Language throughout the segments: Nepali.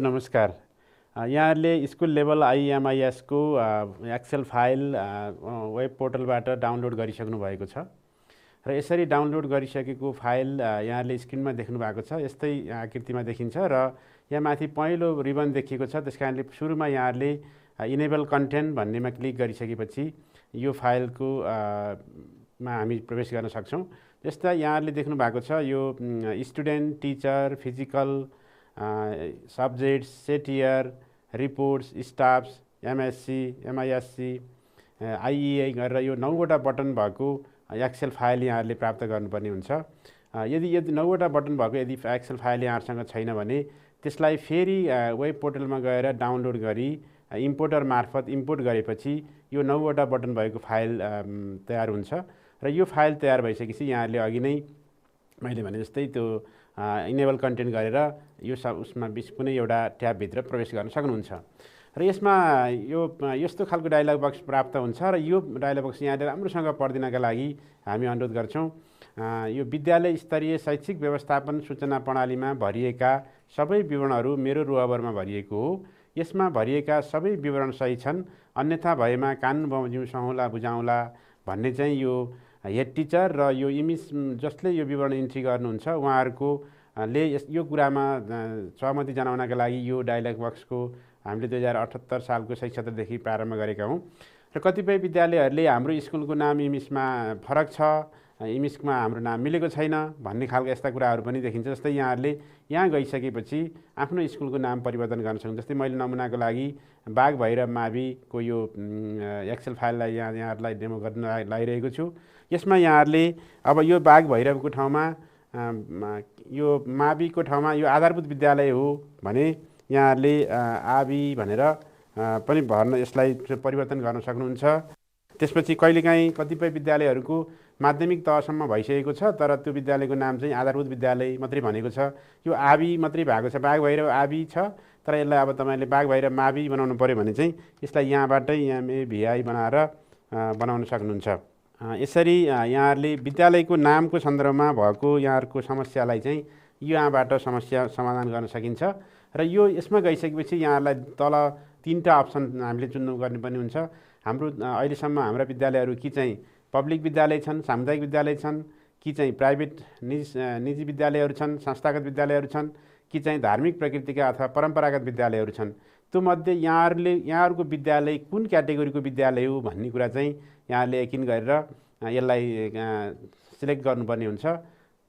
नमस्कार। यहाँहरूले स्कुल लेभल IEMIS को एक्सेल फाइल वेब पोर्टलबाट डाउनलोड गरिसक्नु भएको छ र यसरी डाउनलोड गरिसकेको फाइल यहाँहरूले स्क्रिनमा देख्नु भएको छ। यस्तै आकृतिमा देखिन्छ र यहाँ माथि पहेँलो रिबन देखिएको छ। त्यसकारणले सुरुमा यहाँहरूले इनेबल कन्टेन्ट भन्नेमा क्लिक गरिसकेपछि यो फाइलको मा हामी प्रवेश गर्न सक्छौँ। त्यस्ता यहाँहरूले देख्नु भएको छ यो student, teacher, physical, subjects, set year, reports, staffs, MSc, MISC, IEE गरेर यो 9 वटा बटन भएको एक्सेल फाइल यहाँहरूले प्राप्त गर्नुपर्ने हुन्छ। यदि 9 वटा बटन भएको यदि एक्सेल फाइल यहाँहरूसँग छैन भने त्यसलाई फेरि वेब पोर्टलमा गएर डाउनलोड गरी इम्पोर्टर मार्फत इम्पोर्ट गरेपछि यो 9 वटा बटन भएको फाइल तयार हुन्छ र यो फाइल तयार भइसकेपछि यहाँहरूले अघि नै मैले भने जस्तै त्यो इनेबल कन्टेन्ट गरेर यो उसमा कुनै एउटा ट्याबभित्र प्रवेश गर्न सक्नुहुन्छ र यसमा यो यस्तो खालको डायलग बक्स प्राप्त हुन्छ र यो डायलग बक्स यहाँले राम्रोसँग पढ्दिनका लागि हामी अनुरोध गर्छौँ। यो विद्यालय स्तरीय शैक्षिक व्यवस्थापन सूचना प्रणालीमा भरिएका सबै विवरणहरू मेरो रोअबरमा भरिएको हो। यसमा भरिएका सबै विवरण सही छन्, अन्यथा भएमा कानुन बमोजिम सहौँला बुझाउँला भन्ने चाहिँ यो हेड टिचर र यो इमिस जसले यो विवरण इन्ट्री गर्नुहुन्छ उहाँहरूको ले यो कुरामा सहमति जनाउनका लागि यो डायलग बक्सको हामीले 2078 सालको शैक्षत्रदेखि प्रारम्भ गरेका हौँ र कतिपय विद्यालयहरूले हाम्रो स्कुलको नाम इमिसमा फरक छ, इमिसमा हाम्रो नाम मिलेको छैन भन्ने खालका यस्ता कुराहरू पनि देखिन्छ। जस्तै यहाँहरूले यहाँ गइसकेपछि आफ्नो स्कुलको नाम परिवर्तन गर्न सक्नुहुन्छ। जस्तै मैले नमुनाको लागि बाघ भैरव माविको यो एक्सेल फाइललाई यहाँहरूलाई डेमो गर्न लागिरहेको छु। यसमा यहाँहरूले अब यो बाघ भैरवको ठाउँमा यो माविको ठाउँमा यो आधारभूत विद्यालय हो भने यहाँहरूले आबी भनेर पनि भर्न यसलाई परिवर्तन गर्न सक्नुहुन्छ। त्यसपछि कहिलेकाहीँ कतिपय विद्यालयहरूको माध्यमिक तहसम्म भइसकेको छ तर त्यो विद्यालयको नाम चाहिँ आधारभूत विद्यालय मात्रै भनेको छ, यो आबी मात्रै भएको छ, बाघ भैरव आबी छ तर यसलाई अब तपाईँले बाघ भैरव मावि बनाउनु पऱ्यो भने चाहिँ यसलाई यहाँबाटै EiMIS बनाएर बनाउन सक्नुहुन्छ। यसरी यहाँहरूले विद्यालयको नामको सन्दर्भमा भएको यहाँहरूको समस्यालाई चाहिँ यहाँबाट समस्या समाधान गर्न सकिन्छ र यो यसमा गइसकेपछि यहाँहरूलाई तल 3टा अप्सन हामीले चुन्नु गर्नुपर्ने हुन्छ। हाम्रो अहिलेसम्म हाम्रा विद्यालयहरू कि चाहिँ पब्लिक विद्यालय छन्, सामुदायिक विद्यालय छन्, कि चाहिँ प्राइभेट निजी विद्यालयहरू छन्, संस्थागत विद्यालयहरू छन्, कि चाहिँ धार्मिक प्रकृतिका अथवा परम्परागत विद्यालयहरू छन्। त्यो मध्ये यहाँहरूको विद्यालय कुन क्याटेगोरीको विद्यालय हो भन्ने कुरा चाहिँ यहाँहरूले यकिन गरेर यसलाई सिलेक्ट गर्नुपर्ने हुन्छ।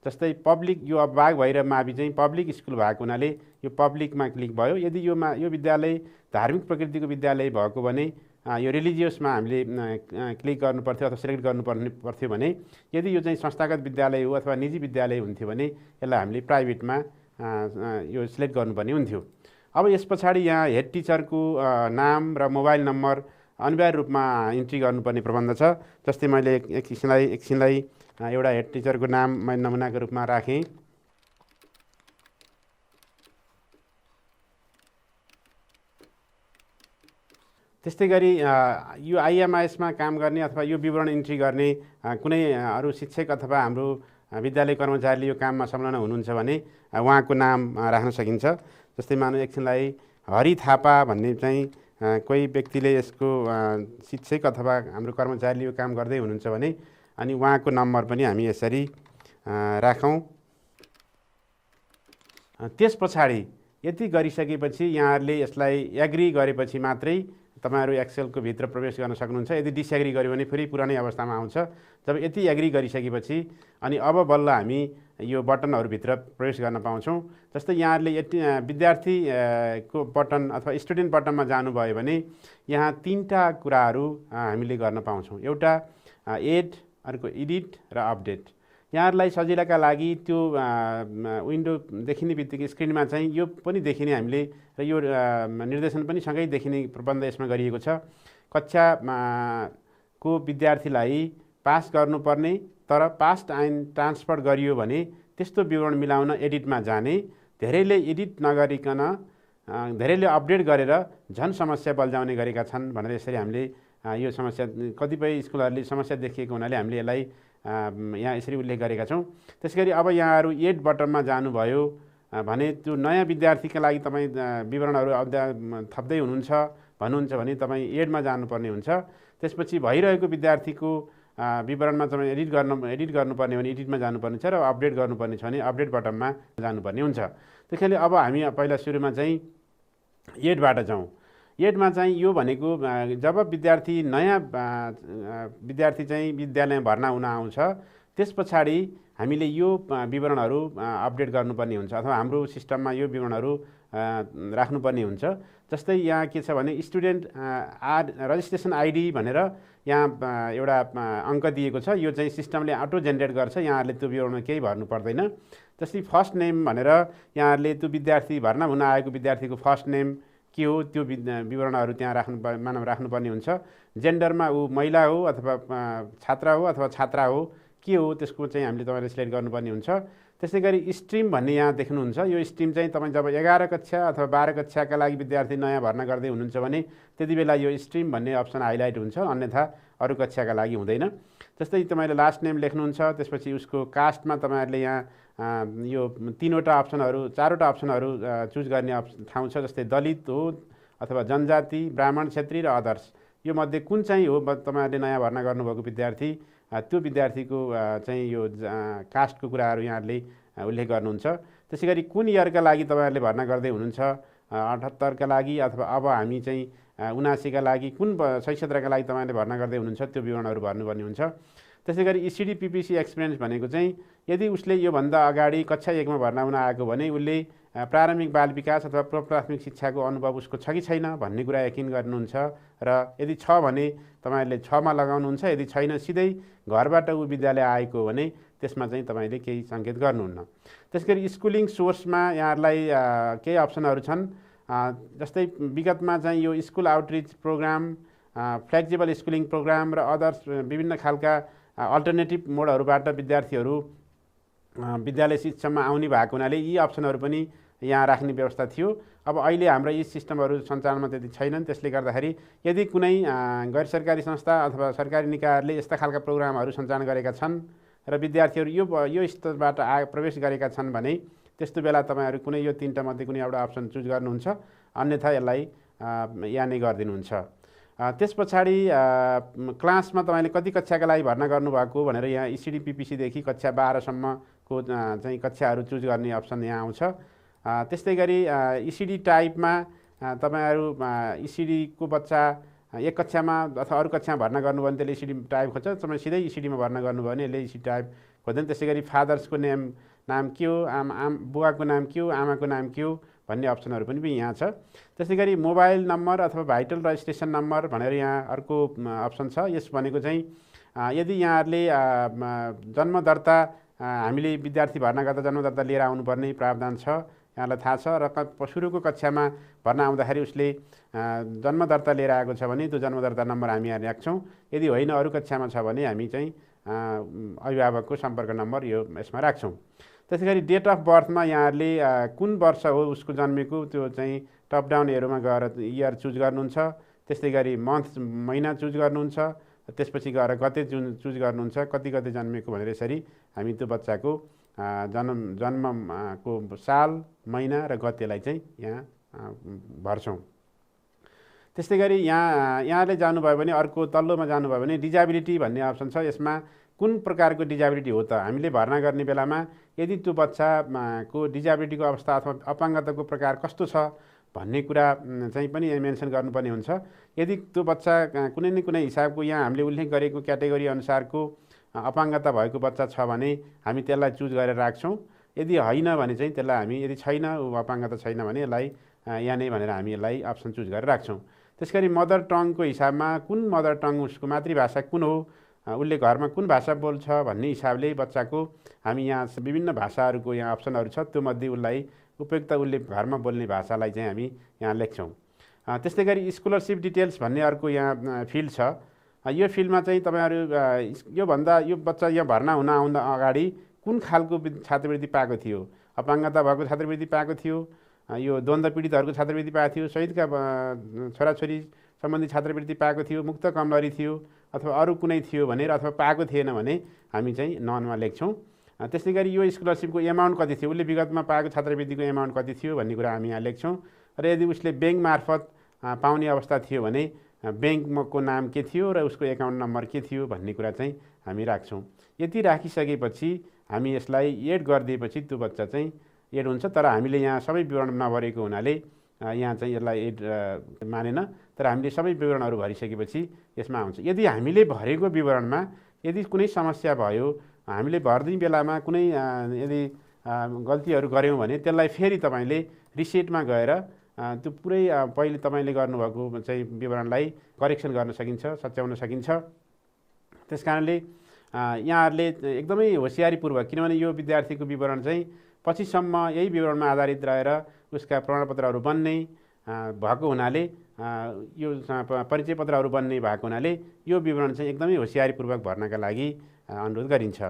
जस्तै पब्लिक यो अब बाघ भैरव मावि चाहिँ पब्लिक स्कुल भएको हुनाले यो पब्लिकमा क्लिक भयो। यदि यो विद्यालय धार्मिक प्रकृतिको विद्यालय भएको भने यो रिलिजियसमा हामीले क्लिक गर्नुपर्थ्यो अथवा सिलेक्ट गर्नुपर्थ्यो भने यदि यो चाहिँ संस्थागत विद्यालय हो अथवा निजी विद्यालय हुन्थ्यो भने यसलाई हामीले प्राइभेटमा यो सिलेक्ट गर्नुपर्ने हुन्थ्यो। अब यस पछाडि यहाँ हेड टिचरको नाम र मोबाइल नम्बर अनिवार्य रूपमा इन्ट्री गर्नुपर्ने प्रबन्ध छ। जस्तै मैले एकछिनलाई एउटा हेड टिचरको नाम मैले नमुनाको रूपमा राखेँ। त्यस्तै गरी यो IEMISमा काम गर्ने अथवा यो विवरण इन्ट्री गर्ने कुनै अरू शिक्षक अथवा हाम्रो विद्यालय कर्मचारीले यो काममा संलग्न हुनुहुन्छ भने उहाँको नाम राख्न सकिन्छ। जस्तै मानौँ एकछिनलाई हरि थापा भन्ने चाहिँ कोही व्यक्तिले यसको शिक्षक अथवा हाम्रो कर्मचारीले यो काम गर्दै हुनुहुन्छ भने अनि उहाँको नम्बर पनि हामी यसरी राखौँ। त्यस पछाडि यति गरिसकेपछि यहाँहरूले यसलाई एग्री गरेपछि मात्रै तपाईहरु एक्सेलको भित्र प्रवेश गर्न सक्नुहुन्छ। यदि डिसएग्री गर्यो भने फेरि पुरानै अवस्थामा आउँछ। जब यति एग्री गरिसकेपछि अनि अब बल्ल हामी यो बटनहरु भित्र प्रवेश गर्न पाउँछौं। जस्तै यहाँहरूले विद्यार्थी को बटन अथवा स्टुडेन्ट बटनमा जानुभयो भने यहाँ 3टा कुराहरु हामीले गर्न पाउँछौं। एउटा एड, अर्को एडिट र अपडेट। यहाँहरूलाई सजिलाका लागि त्यो विन्डो देखिने बित्तिकै स्क्रिनमा चाहिँ यो पनि देखिने हामीले र यो निर्देशन पनि सँगै देखिने प्रबन्ध यसमा गरिएको छ। कक्षा को विद्यार्थीलाई पास गर्नुपर्ने तर पास्ट एन्ड ट्रान्सफर गरियो भने त्यस्तो विवरण मिलाउन एडिटमा जाने, धेरैले एडिट नगरिकन धेरैले अपडेट गरेर झन समस्या बल्झाउने गरेका छन् भनेर यसरी हामीले यो समस्या कतिपय स्कुलहरूले समस्या देखिएको हुनाले हामीले यसलाई यहाँ यसरी उल्लेख गरेका छौं। त्यसैगरी अब यहाँहरु एड बटनमा जानुभयो भने त्यो नयाँ विद्यार्थीका लागि तपाईँ विवरणहरू थप्दै हुनुहुन्छ भन्नुहुन्छ भने तपाईँ एडमा जानुपर्ने हुन्छ। त्यसपछि भइरहेको विद्यार्थीको विवरणमा तपाईँ एडिट गर्नुपर्ने भने एडिटमा जानुपर्ने छ र अपडेट गर्नुपर्ने छ भने अपडेट बटनमा जानुपर्ने हुन्छ। त्यसैले अब हामी पहिला सुरुमा चाहिँ एडबाट जाउँ। एडमा चाहिँ यो भनेको जब नयाँ विद्यार्थी चाहिँ विद्यालयमा भर्ना हुन आउँछ त्यस पछाडि हामीले यो विवरणहरू अपडेट गर्नुपर्ने हुन्छ अथवा हाम्रो सिस्टममा यो विवरणहरू राख्नुपर्ने हुन्छ। जस्तै यहाँ के छ भने स्टुडेन्ट रजिस्ट्रेसन आइडी भनेर यहाँ एउटा अङ्क दिएको छ। यो चाहिँ सिस्टमले अटो जेनेरेट गर्छ, यहाँहरूले त्यो विवरणमा केही भर्नु पर्दैन। जस्तै फर्स्ट नेम भनेर यहाँहरूले त्यो विद्यार्थी भर्ना हुन आएको विद्यार्थीको फर्स्ट नेम के हो त्यो विवरणहरू त्यहाँ राख्नुपर्ने हुन्छ। जेन्डरमा ऊ महिला हो अथवा छात्रा हो अथवा छात्रा हो के हो त्यसको चाहिँ हामीले तपाईँले सिलेक्ट गर्नुपर्ने हुन्छ। त्यसै गरी स्ट्रिम भन्ने यहाँ देख्नुहुन्छ। यो स्ट्रिम चाहिँ तपाईँ जब 11 कक्षा अथवा 12 कक्षाका लागि विद्यार्थी नयाँ भर्ना गर्दै हुनुहुन्छ भने त्यति बेला यो स्ट्रिम भन्ने अप्सन हाइलाइट हुन्छ, अन्यथा अरू कक्षाका लागि हुँदैन। जस्तै तपाईँले लास्ट नेम लेख्नुहुन्छ, त्यसपछि उसको कास्टमा तपाईँहरूले यहाँ यो 3वटा अप्सनहरू 4वटा अप्सनहरू चुज गर्ने ठाउँ छ। जस्तै दलित हो अथवा जनजाति, ब्राह्मण, क्षेत्री र अदर्स, यो मध्ये कुन चाहिँ हो तपाईँहरूले नयाँ भर्ना गर्नुभएको विद्यार्थी त्यो विद्यार्थीको चाहिँ यो कास्टको कुराहरू यहाँहरूले उल्लेख गर्नुहुन्छ। त्यसै गरी कुन इयरका लागि तपाईँहरूले भर्ना गर्दै हुनुहुन्छ, 78 का लागि अथवा अब हामी चाहिँ 79 का लागि कुन क्षेत्रका लागि तपाईँहरूले भर्ना गर्दै हुनुहुन्छ त्यो विवरणहरू भर्नुपर्ने हुन्छ। त्यसै गरी ECD PPC एक्सपिरियन्स भनेको चाहिँ यदि उसले योभन्दा अगाडि कक्षा 1 मा भर्ना हुन आएको भने उसले प्रारम्भिक बाल विकास अथवा प्राथमिक शिक्षाको अनुभव उसको छ कि छैन भन्ने कुरा यकिन गर्नुहुन्छ र यदि छ भने तपाईँहरूले 6 मा लगाउनुहुन्छ, यदि छैन सिधै घरबाट ऊ विद्यालय आएको हो भने त्यसमा चाहिँ तपाईँले केही सङ्केत गर्नुहुन्न। त्यसैगरी स्कुलिङ सोर्समा यहाँहरूलाई केही अप्सनहरू छन्। जस्तै विगतमा चाहिँ यो school outreach programme, flexible schooling programme र अदर्स विभिन्न खालका अल्टरनेटिभ मोडहरूबाट विद्यार्थीहरू विद्यालय शिक्षामा आउने भएको हुनाले यी अप्सनहरू पनि यहाँ राख्ने व्यवस्था थियो। अब अहिले हाम्रो यी सिस्टमहरू सञ्चालनमा त्यति छैनन्, त्यसले गर्दाखेरि यदि कुनै गैर सरकारी संस्था अथवा सरकारी निकायहरूले यस्ता खालका प्रोग्रामहरू सञ्चालन गरेका छन् र विद्यार्थीहरू यो स्तरबाट प्रवेश गरेका छन् भने त्यस्तो बेला तपाईँहरू कुनै यो 3टा मध्ये कुनै एउटा अप्सन चुज गर्नुहुन्छ, अन्यथा यसलाई या नै गरिदिनुहुन्छ। त्यस पछाडि क्लासमा तपाईँले कति कक्षाका लागि भर्ना गर्नुभएको भनेर यहाँ ECD PPC देखि कक्षा 12 सम्मको चाहिँ कक्षाहरू चुज गर्ने अप्सन यहाँ आउँछ। त्यस्तै गरी ECD टाइपमा तपाईँहरू ECD को बच्चा एक कक्षामा अथवा अरू कक्षामा भर्ना गर्नुभयो भने त्यसले ECD टाइप खोज्छ, तपाईँ सिधै ECD मा भर्ना गर्नुभयो भने यसले ECD टाइप खोज्दैन। त्यसै गरी फादर्सको नाम के हो, बुवाको नाम के हो, आमाको नाम के हो भन्ने अप्सनहरू पनि यहाँ छ। त्यसै गरी मोबाइल नम्बर अथवा भाइटल रजिस्ट्रेसन नम्बर भनेर यहाँ अर्को अप्सन छ। यस भनेको चाहिँ यदि यहाँहरूले जन्म दर्ता हामीले विद्यार्थी भर्ना गर्दा जन्म दर्ता लिएर आउनुपर्ने प्रावधान छ, यहाँलाई थाहा छ र सुरुको कक्षामा भर्ना आउँदाखेरि उसले जन्म दर्ता लिएर आएको छ भने त्यो जन्म दर्ता नम्बर हामी यहाँ राख्छौँ। यदि होइन अरू कक्षामा छ भने हामी चाहिँ अभिभावकको सम्पर्क नम्बर यो यसमा राख्छौँ। त्यसै गरी डेट अफ बर्थमा यहाँहरूले कुन वर्ष हो उसको जन्मेको त्यो चाहिँ टप डाउन एरोमा गएर इयर चुज गर्नुहुन्छ। त्यस्तै गरी मन्थ महिना चुज गर्नुहुन्छ, त्यसपछि गएर गते चुज गर्नुहुन्छ, कति गते जन्मेको भनेर यसरी हामी त्यो बच्चाको जन्मको साल, महिना र गतेलाई चाहिँ यहाँ भर्छौँ। त्यस्तै गरी यहाँले जानुभयो भने अर्को तल्लोमा जानुभयो भने डिजाबिलिटी भन्ने अप्सन छ। यसमा कुन प्रकारको डिजाबिलिटी हो त हामीले भर्ना गर्ने बेलामा यदि त्यो बच्चाको डिजाबिलिटीको अवस्था अथवा अपाङ्गताको प्रकार कस्तो छ भन्ने कुरा चाहिँ पनि मेन्सन गर्नुपर्ने हुन्छ। यदि त्यो बच्चा कुनै न कुनै हिसाबको यहाँ हामीले उल्लेख गरेको क्याटेगोरी अनुसारको अपाङ्गता भएको बच्चा छ भने हामी त्यसलाई चुज गरेर राख्छौँ। यदि होइन भने चाहिँ त्यसलाई हामी यदि छैन अपाङ्गता छैन भने यसलाई यहाँ नै भनेर हामी यसलाई अप्सन चुज गरेर राख्छौँ। त्यसगरी मदर टङको हिसाबमा कुन मदर टङ उसको मातृभाषा कुन हो, उसले घरमा कुन भाषा बोल्छ भन्ने हिसाबले बच्चाको हामी यहाँ विभिन्न भाषाहरूको यहाँ अप्सनहरू छ, त्यो मध्ये उसलाई उपयुक्त उसले घरमा बोल्ने भाषालाई चाहिँ हामी यहाँ लेख्छौँ। त्यस्तै गरी स्कलरसिप डिटेल्स भन्ने अर्को यहाँ फिल्ड छ। यो फिल्डमा चाहिँ तपाईँहरू यो बच्चा यहाँ भर्ना हुन आउँदा अगाडि कुन खालको छात्रवृत्ति पाएको थियो, अपाङ्गता भएको छात्रवृत्ति पाएको थियो, यो द्वन्द्व पीडितहरूको छात्रवृत्ति पाएको थियो, शहीदका छोराछोरी सम्बन्धी छात्रवृत्ति पाएको थियो, मुक्त कमलरी थियो अथवा अरू कुनै थियो भनेर अथवा पाएको थिएन भने हामी चाहिँ ननमा लेख्छौँ। त्यसै गरी यो स्कलरसिपको एमाउन्ट कति थियो, उसले विगतमा पाएको छात्रवृत्तिको एमाउन्ट कति थियो भन्ने कुरा हामी यहाँ लेख्छौँ। र यदि उसले ब्याङ्क मार्फत पाउने अवस्था थियो भने ब्याङ्कको नाम के थियो र उसको एकाउन्ट नम्बर के थियो भन्ने कुरा चाहिँ हामी राख्छौँ। यति राखिसकेपछि हामी यसलाई एड गरिदिएपछि त्यो बच्चा चाहिँ एड हुन्छ। तर हामीले यहाँ सबै विवरण नभरेको हुनाले यहाँ चाहिँ यसलाई एड मानेन। तर हामीले सबै विवरणहरू भरिसकेपछि यसमा आउँछ। यदि हामीले भरेको विवरणमा यदि कुनै समस्या भयो, हामीले भर्ने बेलामा कुनै यदि गल्तीहरू गऱ्यौँ भने त्यसलाई फेरि तपाईँले रिसेटमा गएर त्यो पुरै पहिले तपाईँले गर्नुभएको चाहिँ विवरणलाई करेक्सन गर्न सकिन्छ, सच्याउन सकिन्छ। त्यस कारणले यहाँहरूले एकदमै होसियारीपूर्वक, किनभने यो विद्यार्थीको विवरण चाहिँ पछिसम्म यही विवरणमा आधारित रहेर उसका प्रमाणपत्रहरू बन्ने भएको हुनाले, यो परिचय पत्रहरू बन्ने भएको हुनाले यो विवरण चाहिँ एकदमै होसियारीपूर्वक भर्नका लागि अनुरोध गरिन्छ।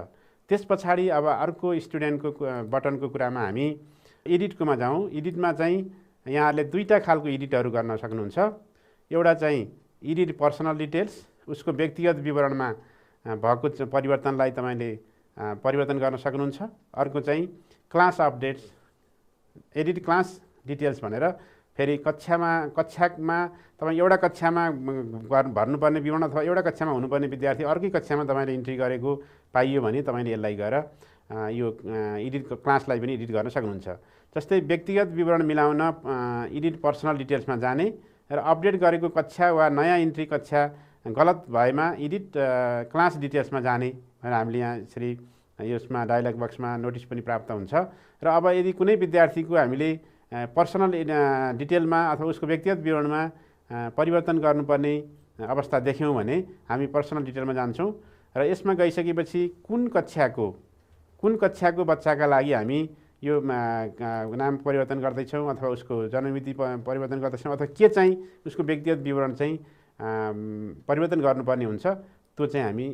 त्यस पछाडि अब अर्को स्टुडेन्टको बटनको कुरामा हामी एडिटकोमा जाउँ। एडिटमा चाहिँ यहाँहरूले दुईवटा खालको एडिटहरू गर्न सक्नुहुन्छ। एउटा चाहिँ एडिट पर्सनल डिटेल्स, उसको व्यक्तिगत विवरणमा भएको परिवर्तनलाई तपाईँले परिवर्तन गर्न सक्नुहुन्छ। अर्को चाहिँ class updates, edit class details भनेर फेरि कक्षामा तपाईँ एउटा कक्षामा भर्नुपर्ने विवरण अथवा एउटा कक्षामा हुनुपर्ने विद्यार्थी अर्कै कक्षामा तपाईँले इन्ट्री गरेको पाइयो भने तपाईँले यसलाई गएर यो एडिट क्लासलाई पनि एडिट गर्न सक्नुहुन्छ। जस्तै व्यक्तिगत विवरण मिलाउन एडिट पर्सनल डिटेल्समा जाने र अपडेट गरेको कक्षा वा नयाँ इन्ट्री कक्षा गलत भएमा एडिट क्लास डिटेल्समा जाने भनेर हामीले यहाँ यसरी यसमा डायलग बक्समा नोटिस पनि प्राप्त हुन्छ। र अब यदि कुनै विद्यार्थीको हामीले पर्सनल डिटेलमा अथवा उसको व्यक्तिगत विवरणमा परिवर्तन गर्नुपर्ने अवस्था देख्यौँ भने हामी पर्सनल डिटेलमा जान्छौँ र यसमा गइसकेपछि कुन कक्षाको बच्चाका लागि हामी यो नाम परिवर्तन गर्दैछौँ अथवा उसको जन्ममिति परिवर्तन गर्दैछौँ अथवा के चाहिँ उसको व्यक्तिगत विवरण चाहिँ परिवर्तन गर्नुपर्ने हुन्छ त्यो चाहिँ हामी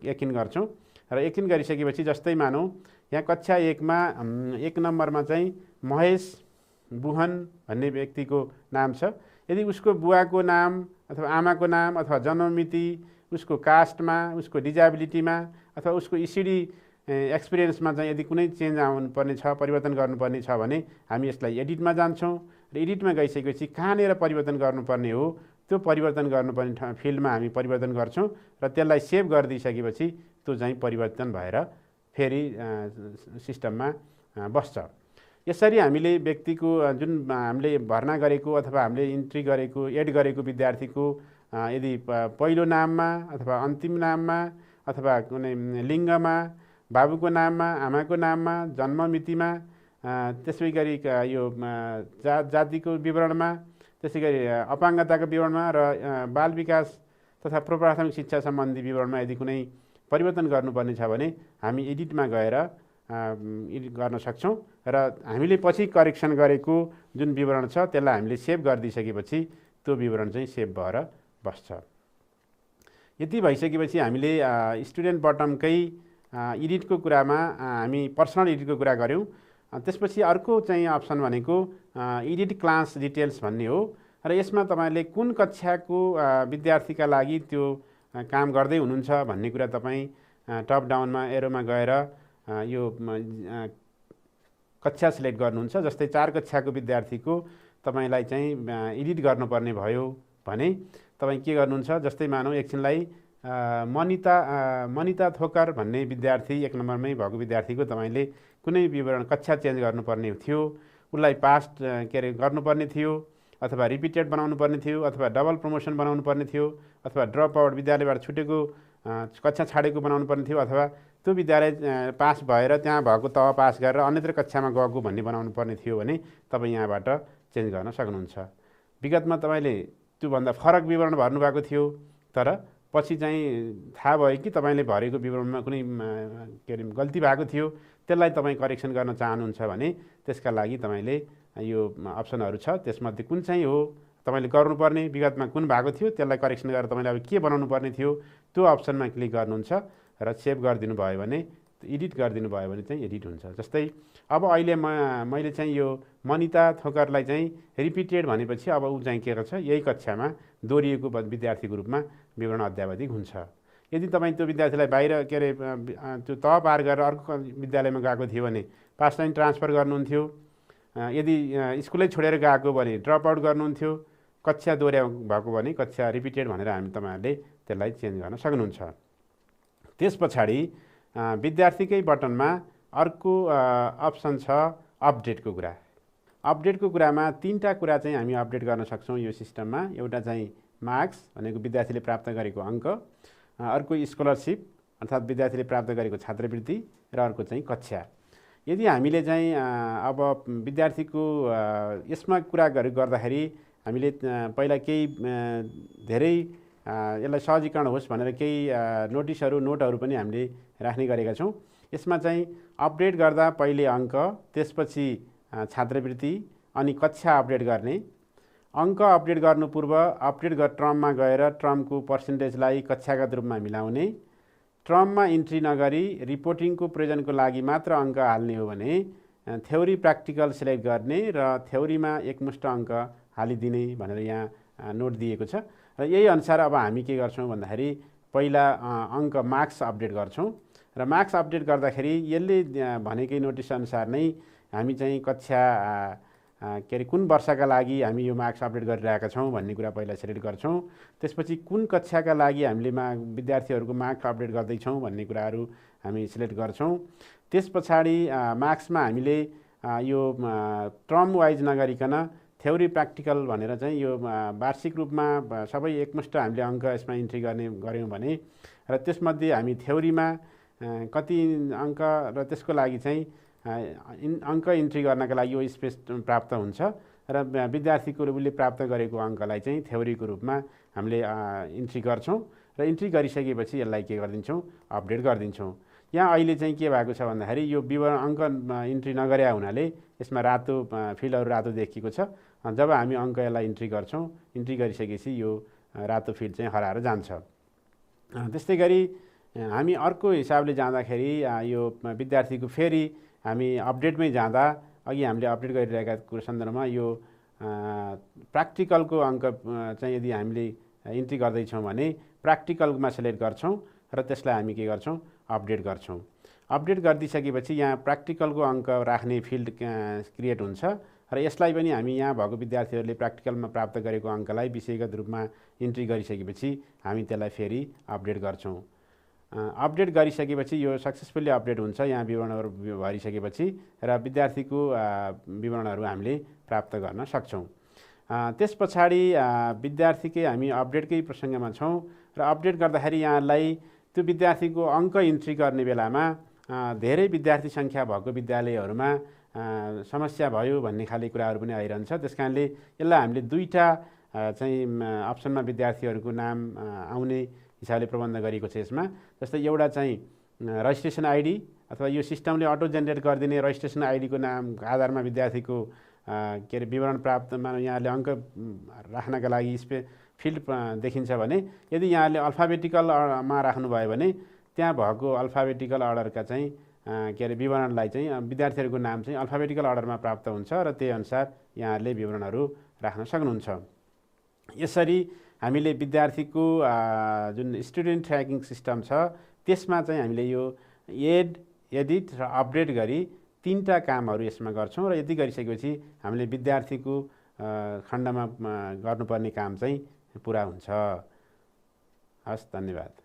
यकिन गर्छौँ। र यकिन गरिसकेपछि जस्तै मानौँ यहाँ कक्षा 1मा 1 नम्बरमा चाहिँ महेश बुहन भन्ने व्यक्तिको नाम छ। यदि उसको बुवाको नाम अथवा आमाको नाम अथवा जन्ममिति, उसको कास्टमा, उसको डिजाबिलिटीमा अथवा उसको इसिडी एक्सपिरियन्समा चाहिँ यदि कुनै चेन्ज आउनुपर्ने छ, परिवर्तन गर्नुपर्ने छ भने हामी यसलाई एडिटमा जान्छौँ र एडिटमा गइसकेपछि कहाँनिर परिवर्तन गर्नुपर्ने हो त्यो परिवर्तन गर्नुपर्ने फिल्डमा हामी परिवर्तन गर्छौँ र त्यसलाई सेभ गरिदिइसकेपछि त्यो चाहिँ परिवर्तन भएर फेरि सिस्टममा बस्छ। यसरी हामीले व्यक्तिको जुन हामीले भर्ना गरेको अथवा हामीले इन्ट्री गरेको एड गरेको विद्यार्थीको यदि पहिलो नाममा अथवा अन्तिम नाममा अथवा कुनै लिङ्गमा, बाबुको नाममा, आमाको नाममा, जन्ममितिमा, त्यसै गरी यो जातिको विवरणमा, त्यसै गरी अपाङ्गताको विवरणमा र बाल विकास तथा प्राथमिक शिक्षा सम्बन्धी विवरणमा यदि कुनै परिवर्तन गर्नुपर्ने छ भने हामी एडिटमा गएर एडिट गर्न सक्छौँ र हामीले पछि करेक्सन गरेको जुन विवरण छ त्यसलाई हामीले सेभ गरिदिइसकेपछि त्यो विवरण चाहिँ सेभ भएर बस्छ। यति भइसकेपछि हामीले स्टुडेन्ट बटमकै एडिटको कुरामा हामी पर्सनल एडिटको कुरा गऱ्यौँ। त्यसपछि अर्को चाहिँ अप्सन भनेको एडिट क्लास डिटेल्स भन्ने हो र यसमा तपाईँले कुन कक्षाको विद्यार्थीका लागि त्यो काम गर्दै हुनुहुन्छ भन्ने कुरा तपाईँ टप डाउनमा एरोमा गएर यो कक्षा सिलेक्ट गर्नुहुन्छ। जस्तै 4 कक्षाको विद्यार्थीको तपाईँलाई चाहिँ एडिट गर्नुपर्ने भयो भने तपाईँ के गर्नुहुन्छ, जस्तै मानौँ एकछिनलाई मनिता थोकर भन्ने विद्यार्थी 1 नम्बरमै भएको विद्यार्थीको तपाईँले कुनै विवरण कक्षा चेन्ज गर्नुपर्ने थियो, उसलाई पास्ट गर्नुपर्ने थियो अथवा रिपिटेड बनाउनु पर्ने थियो अथवा डबल प्रमोसन बनाउनु पर्ने थियो अथवा ड्रप आउट विद्यालयबाट छुटेको कक्षा छाडेको बनाउनु पर्ने थियो अथवा त्यो विद्यालय पास भएर त्यहाँ भएको तह पास गरेर अन्यत्र कक्षामा गएको भन्ने बनाउनु पर्ने थियो भने तपाईँ यहाँबाट चेन्ज गर्न सक्नुहुन्छ। विगतमा तपाईँले त्योभन्दा फरक विवरण भर्नुभएको थियो तर पछि चाहिँ थाहा भयो कि तपाईँले भरेको विवरणमा कुनै गल्ती भएको थियो, त्यसलाई तपाईँ करेक्सन गर्न चाहनुहुन्छ भने त्यसका लागि तपाईँले यो अप्सनहरू छ, त्यसमध्ये कुन चाहिँ हो तपाईँले गर्नुपर्ने, विगतमा कुन भएको थियो त्यसलाई करेक्सन गरेर तपाईँले अब के बनाउनु पर्ने थियो त्यो अप्सनमा क्लिक गर्नुहुन्छ र सेभ गरिदिनु भयो भने, एडिट गरिदिनु भयो भने चाहिँ एडिट हुन्छ। जस्तै अब अहिले मैले चाहिँ यो मनिता थोकरलाई चाहिँ रिपिटेड भनेपछि अब ऊ चाहिँ के गर्छ, यही कक्षामा दोहोरिएको विद्यार्थीको रूपमा विवरण अद्यावधिक हुन्छ। यदि तपाईँ त्यो विद्यार्थीलाई बाहिर के अरे त्यो तह पार गरेर अर्को विद्यालयमा गएको थियो भने पास लाइन ट्रान्सफर गर्नुहुन्थ्यो। यदि स्कुलै छोडेर गएको भने ड्रप आउट गर्नुहुन्थ्यो। कक्षा दोहोऱ्या भएको भने कक्षा रिपिटेड भनेर हामी तपाईँहरूले त्यसलाई चेन्ज गर्न सक्नुहुन्छ। त्यस पछाडि विद्यार्थीकै बटनमा अर्को अप्सन छ अपडेटको कुरा। अपडेटको कुरामा तीनटा कुरा चाहिँ हामी अपडेट गर्न सक्छौँ यो सिस्टममा। एउटा चाहिँ मार्क्स भनेको विद्यार्थीले प्राप्त गरेको अङ्क, अर्को स्कलरसिप अर्थात् विद्यार्थीले प्राप्त गरेको छात्रवृत्ति र अर्को चाहिँ कक्षा। यदि हामीले चाहिँ अब विद्यार्थीको यसमा कुरा गर्दाखेरि हामीले पहिला केही धेरै यसलाई सहजीकरण होस् भनेर केही नोटहरू पनि हामीले राख्ने गरेका छौँ। यसमा चाहिँ अपडेट गर्दा पहिले अङ्क, त्यसपछि छात्रवृत्ति अनि कक्षा अपडेट गर्ने। अङ्क अपडेट गर्नु पूर्व अपडेट ट्रममा गएर ट्रमको पर्सेन्टेजलाई कक्षागत रूपमा मिलाउने। ट्रममा इन्ट्री नगरी रिपोर्टिङको प्रयोजनको लागि मात्र अङ्क हाल्ने हो भने थ्योरी प्र्याक्टिकल सिलेक्ट गर्ने र थ्योरीमा एकमुष्ट अङ्क हालिदिने भनेर यहाँ नोट दिएको छ। र यही अनुसार अब हामी के गर्छौँ भन्दाखेरि पहिला अङ्क मार्क्स अपडेट गर्छौँ र मार्क्स अपडेट गर्दाखेरि यसले भनेकै नोटिस अनुसार नै हामी चाहिँ कक्षा के अरे कुन वर्षका लागि हामी यो मार्क्स अपडेट गरिरहेका छौँ भन्ने कुरा पहिला सिलेक्ट गर्छौँ। त्यसपछि कुन कक्षाका लागि हामीले विद्यार्थीहरूको मार्क्स अपडेट गर्दैछौँ भन्ने कुराहरू हामी सिलेक्ट गर्छौँ। त्यस पछाडि मार्क्समा हामीले यो टर्म वाइज नगरिकन थ्योरी प्र्याक्टिकल भनेर चाहिँ यो वार्षिक रूपमा सबै एकमुष्ट हामीले अङ्क यसमा इन्ट्री गऱ्यौँ भने र त्यसमध्ये हामी थ्योरीमा कति अङ्क र त्यसको लागि चाहिँ अङ्क इन्ट्री गर्नका लागि यो स्पेस प्राप्त हुन्छ र विद्यार्थीको रूपले प्राप्त गरेको अङ्कलाई चाहिँ थ्योरीको रूपमा हामीले इन्ट्री गर्छौँ र इन्ट्री गरिसकेपछि यसलाई के गरिदिन्छौँ अपडेट गरिदिन्छौँ। यहाँ अहिले चाहिँ के भएको छ भन्दाखेरि यो विवरण अङ्क इन्ट्री नगरे हुनाले यसमा रातो फिल्डहरू रातो देखिएको छ। जब हामी अङ्क यसलाई इन्ट्री गर्छौँ, इन्ट्री गरिसकेपछि यो रातो फिल्ड चाहिँ हराएर जान्छ। त्यस्तै गरी हामी अर्को हिसाबले जाँदाखेरि यो विद्यार्थीको फेरि हामी अपडेटमै जाँदा अघि हामीले अपडेट गरिरहेका सन्दर्भमा यो प्र्याक्टिकलको अङ्क चाहिँ यदि हामीले इन्ट्री गर्दैछौँ भने प्र्याक्टिकलमा सिलेक्ट गर्छौँ र त्यसलाई हामी के गर्छौँ अपडेट गर्छौँ। अपडेट गरिदिइसकेपछि यहाँ प्र्याक्टिकलको अङ्क राख्ने फिल्ड क्रिएट हुन्छ र यसलाई पनि हामी यहाँ भएको विद्यार्थीहरूले प्र्याक्टिकलमा प्राप्त गरेको अङ्कलाई विषयगत रूपमा इन्ट्री गरिसकेपछि हामी त्यसलाई फेरि अपडेट गर्छौँ। अपडेट गरिसकेपछि यो सक्सेसफुल्ली अपडेट हुन्छ यहाँ विवरणहरू भरिसकेपछि र विद्यार्थीको विवरणहरू हामीले प्राप्त गर्न सक्छौँ। त्यस पछाडि विद्यार्थीकै हामी अपडेटकै प्रसङ्गमा छौँ र अपडेट गर्दाखेरि यहाँलाई त्यो विद्यार्थीको अङ्क इन्ट्री गर्ने बेलामा धेरै विद्यार्थी सङ्ख्या भएको विद्यालयहरूमा समस्या भयो भन्ने खाले कुराहरू पनि आइरहन्छ। त्यस कारणले यसलाई हामीले दुईवटा चाहिँ अप्सनमा विद्यार्थीहरूको नाम आउने हिसाबले प्रबन्ध गरेको छ। यसमा जस्तै एउटा चाहिँ रजिस्ट्रेसन आइडी अथवा यो सिस्टमले अटो जेनेरेट गरिदिने रजिस्ट्रेसन आइडीको नाम आधारमा विद्यार्थीको के अरे विवरण प्राप्तमा यहाँले अङ्क राख्नका लागि फिल्ड देखिन्छ भने यदि यहाँले अल्फाबेटिकलमा राख्नुभयो भने त्यहाँ भएको अल्फाबेटिकल अर्डरका चाहिँ के अरे विवरणलाई चाहिँ विद्यार्थीहरूको नाम चाहिँ अल्फाबेटिकल अर्डरमा प्राप्त हुन्छ र त्यही अनुसार यहाँहरूले विवरणहरू राख्न सक्नुहुन्छ। यसरी हामीले विद्यार्थीको जुन स्टुडेन्ट ट्र्याकिङ सिस्टम छ त्यसमा चाहिँ हामीले यो एडिट र अपडेट गरी तीनटा कामहरू यसमा गर्छौँ र यति गरिसकेपछि हामीले विद्यार्थीको खण्डमा गर्नुपर्ने काम चाहिँ पुरा हुन्छ। हस्, धन्यवाद।